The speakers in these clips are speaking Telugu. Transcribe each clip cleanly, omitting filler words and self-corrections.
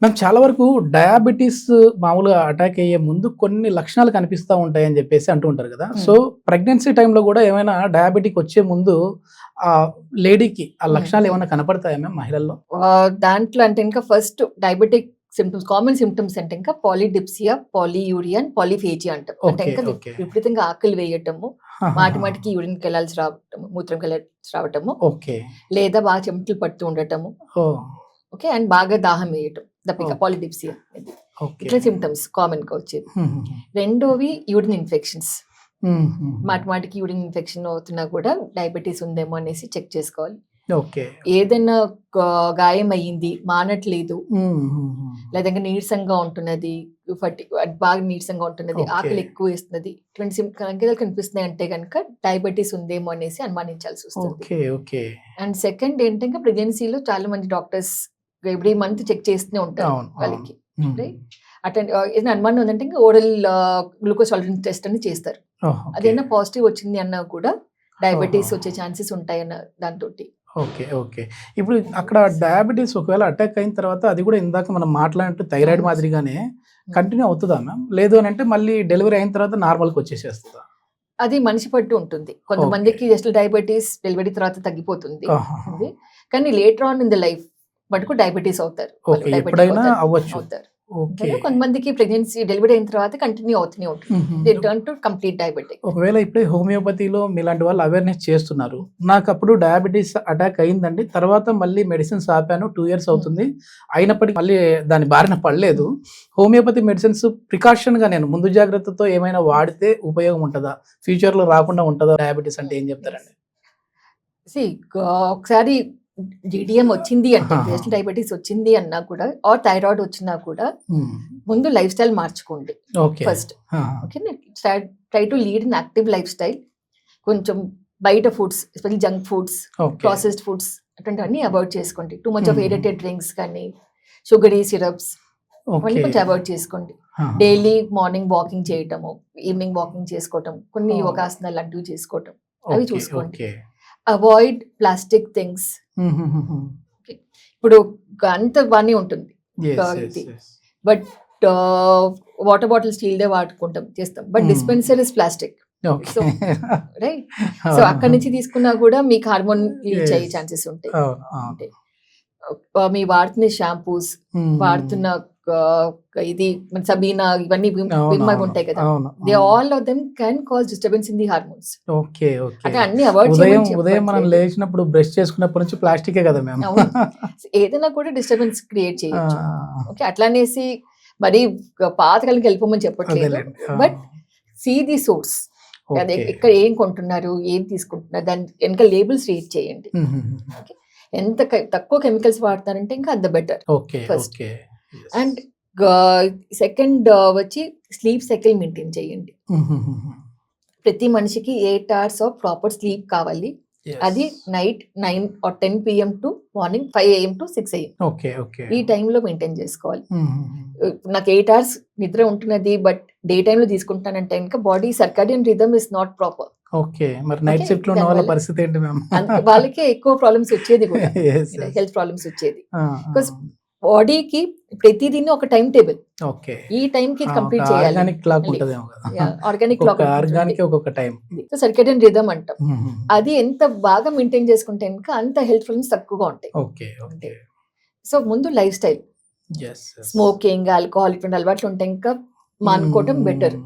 మ్యామ్ చాలా వరకు డయాబెటీస్ మామూలుగా అటాక్ అయ్యే ముందు కొన్ని లక్షణాలు కనిపిస్తా ఉంటాయని చెప్పేసి అంటూ ఉంటారు కదా. సో ప్రెగ్నెన్సీ టైంలో కూడా ఏమైనా డయాబెటిక్ వచ్చే ముందు ఆ లేడీకి ఆ లక్షణాలు ఏమైనా కనపడతాయా మ్యామ్ మహిళల్లో? దాంట్లో అంటే ఇంకా first diabetic symptoms, common symptoms అంటే ఇంకా పాలిడిప్సియా, పాలియూరియా, పాలిఫేజియా అంటాం. అంటే ఇంకా విపరీతంగా ఆకలి వేయటము, మాటి మాటికి యూరిన్కి వెళ్ళాల్సి రావటము, మూత్రంకి వెళ్ళాల్సి రావటము, లేదా బాగా చెమటలు పడుతూ ఉండటము, ఓకే, అండ్ బాగా దాహం వేయటం, దప్పిక, పాలిడిప్సియా. ఇట్లా సిమ్టమ్స్ కామన్ గా వచ్చేది. రెండోవి యూరిన్ ఇన్ఫెక్షన్స్. మాటి మాటికి యూరిన్ ఇన్ఫెక్షన్ అవుతున్నా కూడా డయాబెటీస్ ఉందేమో అనేసి చెక్ చేసుకోవాలి. ఏదైనా గాయం అయ్యింది, మానట్లేదు, లేదంటే నీరసంగా ఉంటున్నది, బాగా నీరసంగా ఉంటున్నది, ఆకలి ఎక్కువ వేస్తున్నది, ఇటువంటి సంకేతాలు కనిపిస్తున్నాయి అంటే కనుక డయాబెటీస్ ఉందేమో అనేసి అనుమానించాల్సి వస్తుంది. అండ్ సెకండ్ ఏంటంటే ప్రెగ్నెన్సీలో చాలా మంది డాక్టర్స్ ఎవ్రీ మంత్ చెక్ చేస్తూనే ఉంటారు వాళ్ళకి. అటెండ్ ఏదైనా అనుమానం ఉందంటే ఇంకా ఓరల్ గ్లూకోజ్ టాలరెన్స్ టెస్ట్ అని చేస్తారు. అదైనా పాజిటివ్ వచ్చింది అన్నా కూడా డయాబెటీస్ వచ్చే ఛాన్సెస్ ఉంటాయన్న దాంతో. ఓకే. ఇప్పుడు అక్కడ డయాబెటీస్ ఒకవేళ అటాక్ అయిన తర్వాత అది కూడా ఇందాక మనం మాట్లాడినట్టు థైరాయిడ్ మాదిరిగానే కంటిన్యూ అవుతుందా మ్యామ్? లేదు అని అంటే మళ్ళీ డెలివరీ అయిన తర్వాత నార్మల్కి వచ్చేసేస్తుందా? అది మనిషి పట్టు ఉంటుంది. కొంతమందికి జస్ట్ డయాబెటీస్ డెలివరీ తర్వాత తగ్గిపోతుంది, కానీ later on in the life మటుకు డయాబెటీస్ అవుతారు. కొంతమందికి ప్రెగ్నెన్సీ డెలివరీ అయిన తర్వాత కంటిన్యూ అవుతూనే ఉంటుంది. They turn to complete diabetic. ఒకవేళ ఇప్పుడే హోమియోపతిలో మీలాంటి వాళ్ళు అవేర్నెస్ చేస్తున్నారు, నాకు అప్పుడు డయాబెటీస్ అటాక్ అయిందండి, తర్వాత మళ్ళీ మెడిసిన్స్ ఆపాను, 2 years అవుతుంది, అయినప్పటికీ మళ్ళీ దాని బారిన పడలేదు, హోమియోపతి మెడిసిన్స్ ప్రికాషన్ గా నేను ముందు జాగ్రత్తతో ఏమైనా వాడితే ఉపయోగం ఉంటుందా, ఫ్యూచర్ లో రాకుండా ఉంటుందా డయాబెటీస్ అంటే ఏం చెప్తారండి? ఒకసారి జీడిఎం వచ్చింది అంటే, డయాబెటీస్ వచ్చింది అన్నా కూడా, ఆర్ థైరాయిడ్ వచ్చినా కూడా ముందు లైఫ్ స్టైల్ మార్చుకోండి first. Okay, try to lead in active life style. కొంచెం బయట foods, especially junk foods, processed foods అటువంటివన్నీ అవాయిడ్ చేసుకోండి. Too much of aerated drinks కానీ షుగరీ సిరప్స్ అవన్నీ కొంచెం అవాయిడ్ చేసుకోండి. డైలీ మార్నింగ్ వాకింగ్ చేయటము, ఈవినింగ్ వాకింగ్ చేసుకోవటం, కొన్ని యోగాసనాలు లాంటివి చేసుకోవటం, అవి చూసుకోండి. Avoid plastic things. ఇప్పుడు అంత బాగానే ఉంటుంది, బట్ వాటర్ బాటిల్ స్టీల్ దే వాడుకుంటాం చేస్తాం, but dispenser is plastic. So right, so అక్కడి నుంచి తీసుకున్నా కూడా మీకు హార్మోన్ లీచ్ అయ్యే ఛాన్సెస్ ఉంటాయి. మీ వాడుతున్న షాంపూస్, వాడుతున్న ఇది సబీనా, ఇవన్నీ ఉంటాయి కదా, they all of them can cause disturbance in the hormones. అంటే అన్ని అవాయిడ్ చేయమని. ఉదయం మనం లేచినప్పుడు బ్రష్ చేసుకున్నప్పటి నుంచి ప్లాస్టికే కదా మేము, ఏదైనా కూడా డిస్టర్బెన్స్ క్రియేట్ చేయొచ్చు. ఓకే, అట్లానేసి మరి పాతకాలకి వెళ్ళిపోమని చెప్పట్లేదు, బట్ సీ ది సోర్స్. అదే ఇక్కడ ఏం కొంటున్నారు, ఏం తీసుకుంటున్నారు, దాని వెనక లేబుల్స్ రీడ్ చేయండి. ఎంత తక్కువ కెమికల్స్ వాడతారంటే ఇంకా అంత బెటర్ ఫస్ట్. అండ్ సెకండ్ వచ్చి స్లీప్ సైకిల్ మెయింటైన్ చేయండి. ప్రతి మనిషికి 8 hours ఆఫ్ ప్రాపర్ స్లీప్ కావాలి. అది night 9 or 10 PM to morning 5 AM to 6 AM. ఈ టైంలో మెయింటైన్ చేసుకోవాలి. నాకు 8 hours నిద్ర ఉంటున్నది, బట్ డే టైమ్ లో తీసుకుంటానంటే ఇంకా body circadian rhythm is not proper. మరి నైట్ షిఫ్ట్ లో ఉన్న వాళ్ళ పరిస్థితి ఏంటి మ్యామ్? వాళ్ళకే ఎక్కువ ప్రాబ్లమ్స్ వచ్చేది కూడా, హెల్త్ ప్రాబ్లమ్స్ వచ్చేది. బికాస్ బాడీకి ప్రతిదీ ఒక టైం టేబుల్, ఈ టైం కి కంప్లీట్ చేయాలి. ఆర్గానిక్ క్లాక్ ఒక్కొక్క టైం, సర్కేడియన్ రిథమ్ అంటాం. అది ఎంత బాగా మెయింటైన్ చేసుకుంటే ఇంకా అంత హెల్త్ ప్రాబ్లమ్స్ తక్కువగా ఉంటాయి. సో ముందు లైఫ్ స్టైల్, స్మోకింగ్, ఆల్కహాల్ ఇటువంటి అలవాట్లు ఉంటే ఇంకా మానుకోవటం బెటర్.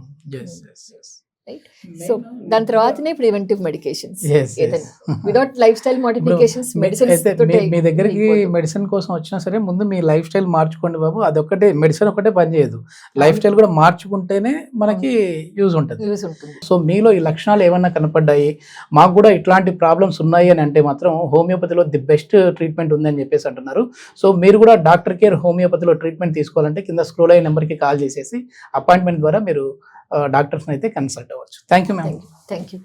సో దాని తర్వాతనే preventive medications. Without life style modifications medicines. మీ దగ్గరికి మెడిసిన్ కోసం వచ్చినా సరే ముందు మీ లైఫ్ స్టైల్ మార్చుకోండి బాబు. అదొక్కటే మెడిసిన్ ఒకటే పనిచేయదు, లైఫ్ స్టైల్ కూడా మార్చుకుంటేనే మనకి యూజ్ ఉంటుంది. సో మీలో ఈ లక్షణాలు ఏమన్నా కనపడ్డాయి, మాకు కూడా ఇట్లాంటి ప్రాబ్లమ్స్ ఉన్నాయి అని అంటే మాత్రం హోమియోపతిలో ది బెస్ట్ ట్రీట్మెంట్ ఉందని చెప్పేసి అంటున్నారు. సో మీరు కూడా డాక్టర్ కేర్ హోమియోపతిలో ట్రీట్మెంట్ తీసుకోవాలంటే కింద స్క్రోల్ అయ్యే నెంబర్కి కాల్ చేసేసి అపాయింట్మెంట్ ద్వారా మీరు డాక్టర్స్ని అయితే కన్సల్ట్ అవ్వచ్చు. Thank you ma'am. Thank you.